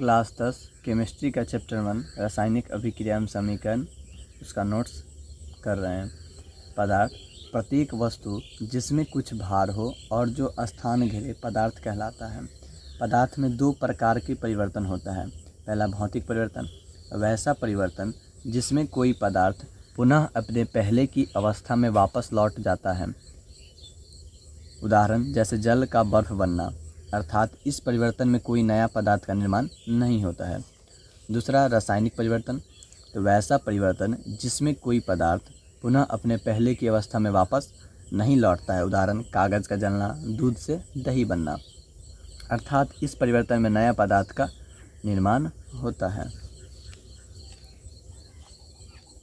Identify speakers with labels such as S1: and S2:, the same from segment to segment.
S1: Class 10 chemistry का chapter 1 रासायनिक अभिक्रिया एवं समीकरण उसका नोट्स कर रहे हैं। पदार्थ प्रत्येक वस्तु जिसमें कुछ भार हो और जो स्थान घेरे पदार्थ कहलाता है। पदार्थ में दो प्रकार के परिवर्तन होता है। पहला भौतिक परिवर्तन, वैसा परिवर्तन जिसमें कोई पदार्थ पुनः अपने पहले की अवस्था में वापस लौट जाता है। उदाहरण जैसे जल का बर्फ बनना, अर्थात इस परिवर्तन में कोई नया पदार्थ का निर्माण नहीं होता है। दूसरा रासायनिक परिवर्तन, तो वैसा परिवर्तन जिसमें कोई पदार्थ पुनः अपने पहले की अवस्था में वापस नहीं लौटता है। उदाहरण कागज़ का जलना, दूध से दही बनना, अर्थात इस परिवर्तन में नया पदार्थ का निर्माण होता है।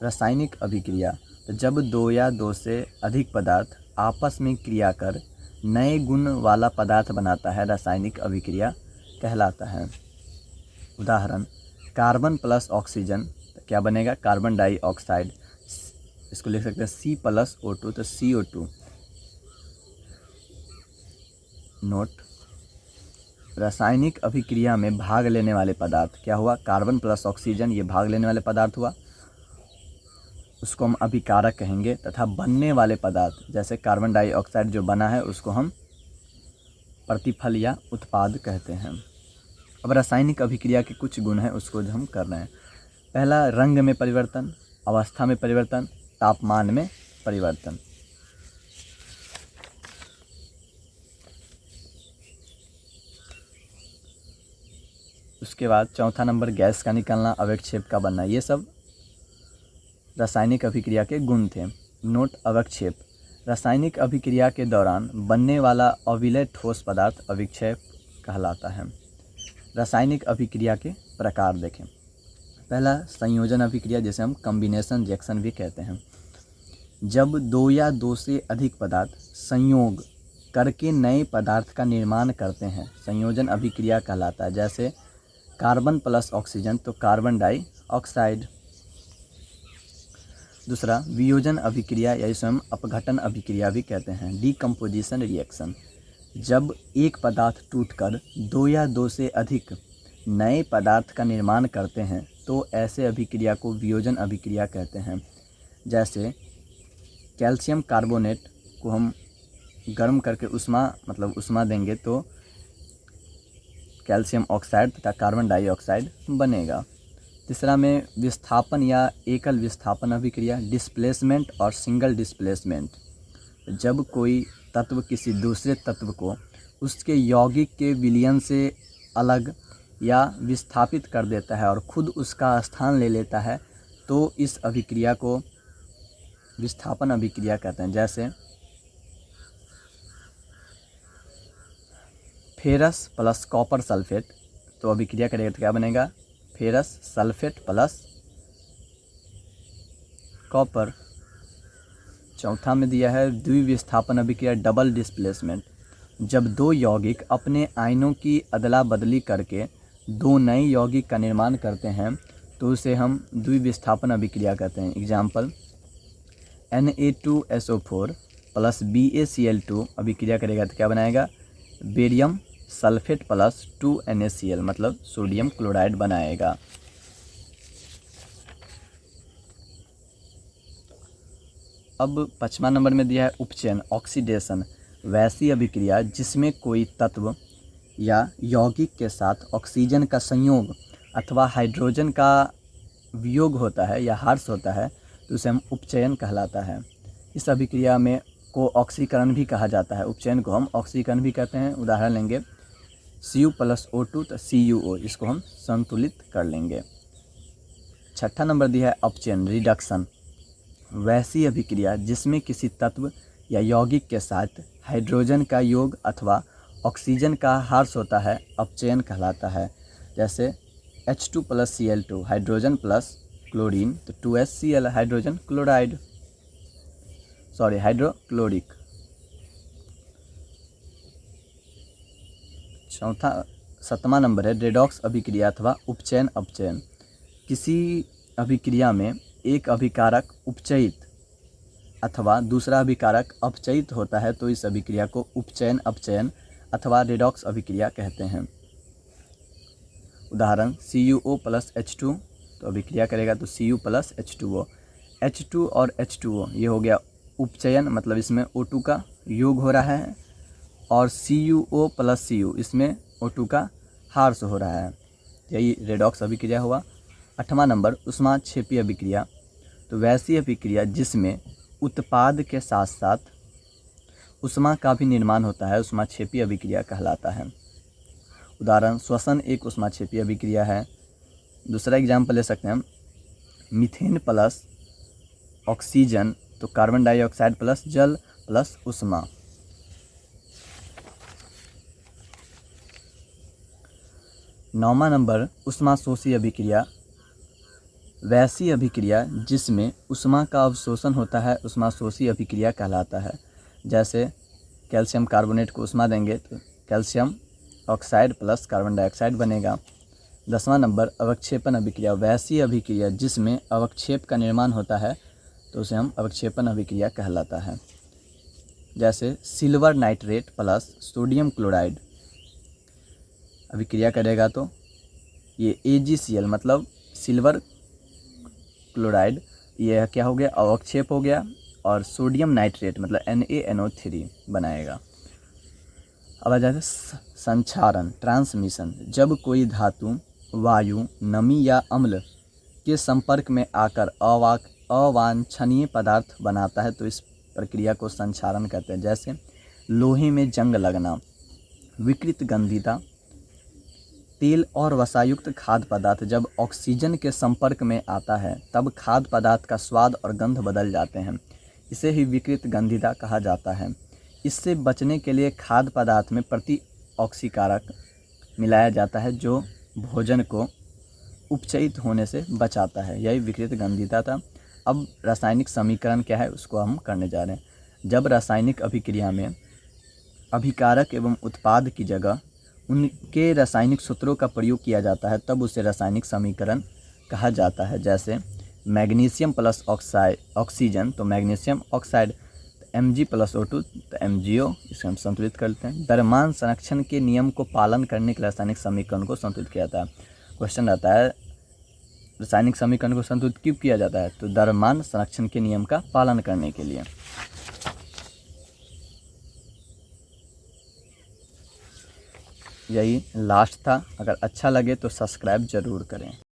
S1: रासायनिक अभिक्रिया, तो जब दो या दो से अधिक पदार्थ आपस में क्रिया कर नए गुण वाला पदार्थ बनाता है, रासायनिक अभिक्रिया कहलाता है। उदाहरण कार्बन प्लस ऑक्सीजन, तो क्या बनेगा? Carbon dioxide. इसको लिख सकते हैं C+O2, तो CO2। नोट, रासायनिक अभिक्रिया में भाग लेने वाले पदार्थ क्या हुआ? कार्बन प्लस ऑक्सीजन, ये भाग लेने वाले पदार्थ हुआ, उसको हम अभिकारक कहेंगे। तथा बनने वाले पदार्थ जैसे कार्बन डाइऑक्साइड जो बना है उसको हम प्रतिफल या उत्पाद कहते हैं। अब रासायनिक अभिक्रिया के कुछ गुण हैं, उसको जो हम कर रहे हैं। पहला रंग में परिवर्तन, अवस्था में परिवर्तन, तापमान में परिवर्तन। उसके बाद चौथा नंबर गैस का निकलना, अवक्षेप का बनना, ये सब रासायनिक अभिक्रिया के गुण थे। नोट, अवक्षेप रासायनिक अभिक्रिया के दौरान बनने वाला अविलय ठोस पदार्थ अविक्षेप कहलाता है। रासायनिक अभिक्रिया के प्रकार देखें। पहला संयोजन अभिक्रिया, जिसे हम कॉम्बिनेशन रिएक्शन भी कहते हैं। जब दो या दो से अधिक पदार्थ संयोग करके नए पदार्थ का निर्माण करते हैं, संयोजन अभिक्रिया कहलाता है। जैसे कार्बन प्लस ऑक्सीजन, तो कार्बन डाइऑक्साइड। दूसरा वियोजन अभिक्रिया या इसे हम अपघटन अभिक्रिया भी कहते हैं, डीकम्पोजिशन रिएक्शन। जब एक पदार्थ टूटकर दो या दो से अधिक नए पदार्थ का निर्माण करते हैं तो ऐसे अभिक्रिया को वियोजन अभिक्रिया कहते हैं। जैसे कैल्शियम कार्बोनेट को हम गर्म करके उष्मा देंगे तो कैल्शियम ऑक्साइड तथा कार्बन डाइऑक्साइड बनेगा। तीसरा में विस्थापन या एकल विस्थापन अभिक्रिया, डिस्प्लेसमेंट और सिंगल डिस्प्लेसमेंट। जब कोई तत्व किसी दूसरे तत्व को उसके यौगिक के विलयन से अलग या विस्थापित कर देता है और खुद उसका स्थान ले लेता है तो इस अभिक्रिया को विस्थापन अभिक्रिया कहते हैं। जैसे फेरस प्लस कॉपर सल्फेट, तो अभिक्रिया करेगा तो क्या बनेगा? Ferrous sulphate plus copper. चौथा में दिया है द्विविस्थापन अभिक्रिया, डबल डिस्प्लेसमेंट। जब दो यौगिक अपने आयनों की अदला बदली करके दो नए यौगिक का निर्माण करते हैं तो उसे हम द्विविस्थापन अभिक्रिया कहते हैं। एग्जाम्पल Na2SO4 प्लस BaCl2 अभिक्रिया करेगा तो क्या बनाएगा? बेरियम सल्फेट प्लस 2NaCl, मतलब सोडियम क्लोराइड बनाएगा। अब 5वां नंबर में दिया है उपचयन, ऑक्सीडेशन। वैसी अभिक्रिया जिसमें कोई तत्व या यौगिक के साथ ऑक्सीजन का संयोग अथवा हाइड्रोजन का वियोग होता है या हर्ष होता है तो उसे हम उपचयन कहलाता है। इस अभिक्रिया में को ऑक्सीकरण भी कहा जाता है। उपचयन को हम ऑक्सीकरण भी कहते हैं। उदाहरण लेंगे Cu+O2, तो CuO, इसको हम संतुलित कर लेंगे। 6ठा नंबर दिया है अपचयन, रिडक्शन। वैसी अभिक्रिया जिसमें किसी तत्व या यौगिक के साथ हाइड्रोजन का योग अथवा ऑक्सीजन का ह्रास होता है, अपचयन कहलाता है। जैसे H2+Cl2 हाइड्रोजन प्लस क्लोरीन, तो 2HCl हाइड्रोजन क्लोराइड, हाइड्रोक्लोरिक। 7वां नंबर है रेडॉक्स अभिक्रिया अथवा उपचयन अपचयन। किसी अभिक्रिया में एक अभिकारक उपचयित अथवा दूसरा अभिकारक अपचयित होता है तो इस अभिक्रिया को उपचयन अपचयन अथवा रेडॉक्स अभिक्रिया कहते हैं। उदाहरण CuO प्लस H2, तो अभिक्रिया करेगा तो Cu प्लस H2O। H2 और H2O ये हो गया उपचयन, मतलब इसमें O2 का योग हो रहा है, और CuO प्लस Cu इसमें O2 का हार्स हो रहा है, यही रेडॉक्स अभिक्रिया हुआ। 8वां नंबर ऊष्माक्षेपी अभिक्रिया, तो वैसी अभिक्रिया जिसमें उत्पाद के साथ साथ ऊष्मा का भी निर्माण होता है ऊष्माक्षेपी अभिक्रिया कहलाता है। उदाहरण श्वसन एक ऊष्माक्षेपी अभिक्रिया है। दूसरा एग्जाम्पल ले सकते हैं हम, मीथेन प्लस ऑक्सीजन, तो कार्बन डाइऑक्साइड प्लस जल प्लस ऊष्मा। 9वां नंबर ऊष्माशोषी अभिक्रिया, वैसी अभिक्रिया जिसमें ऊष्मा का अवशोषण होता है ऊष्माशोषी अभिक्रिया कहलाता है। जैसे कैल्शियम कार्बोनेट को ऊष्मा देंगे तो calcium oxide plus carbon dioxide बनेगा। 10वां नंबर अवक्षेपण अभिक्रिया, वैसी अभिक्रिया जिसमें अवक्षेप का निर्माण होता है तो उसे हम अवक्षेपण अभिक्रिया कहलाता है। जैसे silver nitrate plus sodium chloride अभिक्रिया करेगा तो ये AgCl मतलब सिल्वर क्लोराइड, ये क्या हो गया, अवक्षेप हो गया, और सोडियम नाइट्रेट मतलब NaNO3 बनाएगा। अब आ जाते हैं संक्षारण ट्रांसमिशन, जब कोई धातु वायु नमी या अम्ल के संपर्क में आकर अवांछनीय पदार्थ बनाता है तो इस प्रक्रिया को संक्षारण कहते हैं। जैसे लोहे में जंग लगना, विकृत गंधिता, तेल और वसायुक्त खाद्य पदार्थ जब ऑक्सीजन के संपर्क में आता है तब खाद्य पदार्थ का स्वाद और गंध बदल जाते हैं, इसे ही विकृत गंधिता कहा जाता है। इससे बचने के लिए खाद्य पदार्थ में प्रतिऑक्सीकारक मिलाया जाता है जो भोजन को उपचयित होने से बचाता है, यही विकृत गंधिता था। अब रासायनिक समीकरण क्या है उसको हम करने जा रहे हैं। जब रासायनिक अभिक्रिया में अभिकारक एवं उत्पाद की जगह उनके रासायनिक सूत्रों का प्रयोग किया जाता है तब उसे रासायनिक समीकरण कहा जाता है। जैसे मैग्नीशियम प्लस ऑक्सीजन, तो magnesium oxide, Mg plus O2 तो MgO, इसे हम संतुलित करते हैं। द्रव्यमान संरक्षण के नियम को पालन करने के रासायनिक समीकरण को संतुलित किया जाता है। क्वेश्चन रहता है रासायनिक समीकरण को संतुलित क्यों किया जाता है, तो द्रव्यमान संरक्षण के नियम का पालन करने के लिए। यही लास्ट था। अगर अच्छा लगे तो सब्सक्राइब जरूर करें।